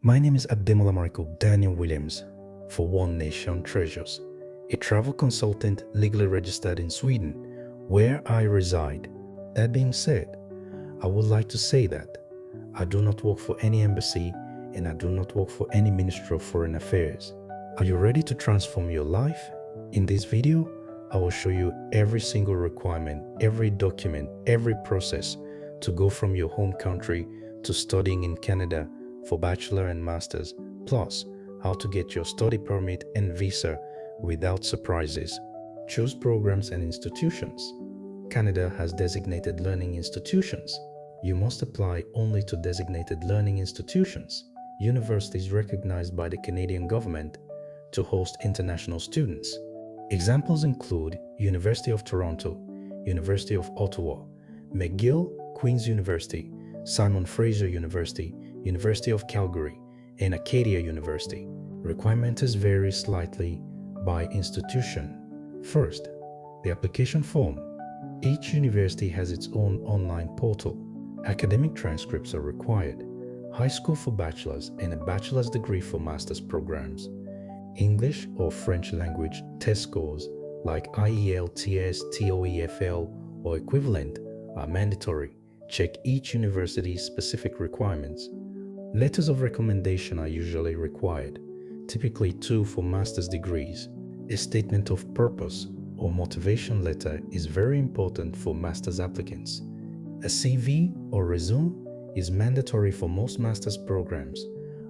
My name is Ademola Mariko Daniel Williams for One Nation Treasures, a travel consultant legally registered in Sweden, where I reside. That being said, I would like to say that I do not work for any embassy and I do not work for any Ministry of Foreign Affairs. Are you ready to transform your life? In this video, I will show you every single requirement, every document, every process to go from your home country to studying in Canada for bachelor and masters, plus how to get your study permit and visa without surprises. Choose programs and institutions. Canada has designated learning institutions. You must apply only to designated learning institutions, universities recognized by the Canadian government to host international students. Examples include University of Toronto, University of Ottawa, McGill Queen's University, Simon Fraser University, University of Calgary, and Acadia University. Requirements vary slightly by institution. First, the application form. Each university has its own online portal. Academic transcripts are required. High school for bachelor's and a bachelor's degree for master's programs. English or French language test scores like IELTS, TOEFL, or equivalent are mandatory. Check each university's specific requirements. Letters of recommendation are usually required, typically 2 for master's degrees. A statement of purpose or motivation letter is very important for master's applicants. A CV or resume is mandatory for most master's programs,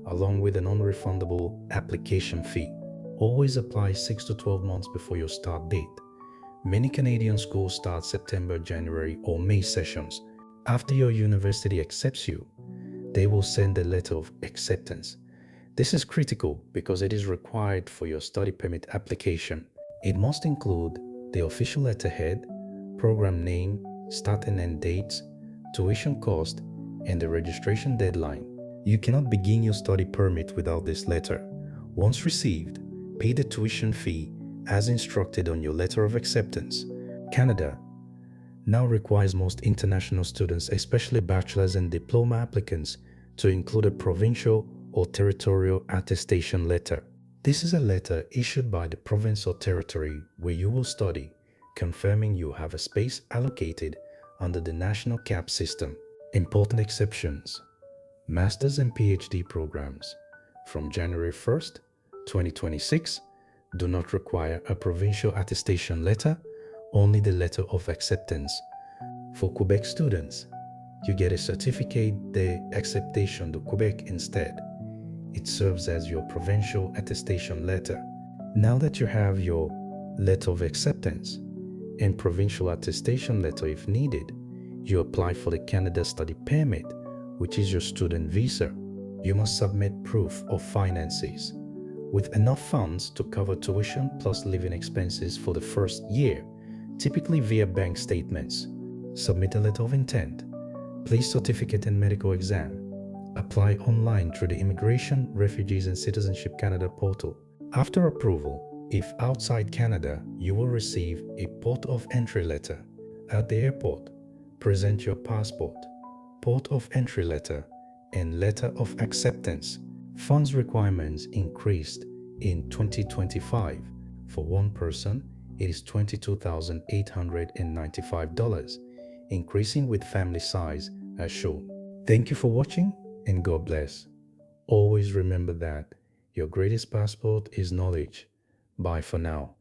along with a non-refundable application fee. Always apply 6 to 12 months before your start date. Many Canadian schools start September, January, or May sessions. After your university accepts you, they will send a letter of acceptance. This is critical because it is required for your study permit application. It must include the official letterhead, program name, start and end dates, tuition cost, and the registration deadline. You cannot begin your study permit without this letter. Once received, pay the tuition fee as instructed on your letter of acceptance. Canada now requires most international students, especially bachelor's and diploma applicants, to include a provincial or territorial attestation letter. This is a letter issued by the province or territory where you will study, confirming you have a space allocated under the national cap system. Important exceptions: master's and PhD programs from January 1st, 2026 do not require a provincial attestation letter, only the letter of acceptance. For Quebec students, you get a certificate d'acceptation de Quebec instead. It serves as your provincial attestation letter. Now that you have your letter of acceptance and provincial attestation letter if needed, you apply for the Canada Study Permit, which is your student visa. You must submit proof of finances with enough funds to cover tuition plus living expenses for the first year, typically via bank statements. Submit a letter of intent, place certificate and medical exam. Apply online through the Immigration, Refugees and Citizenship Canada portal. After approval, if outside Canada, you will receive a port of entry letter. At the airport, present your passport, port of entry letter, and letter of acceptance. Funds requirements increased in 2025. For one person, it is $22,895, increasing with family size as shown. Thank you for watching and God bless. Always remember that your greatest passport is knowledge. Bye for now.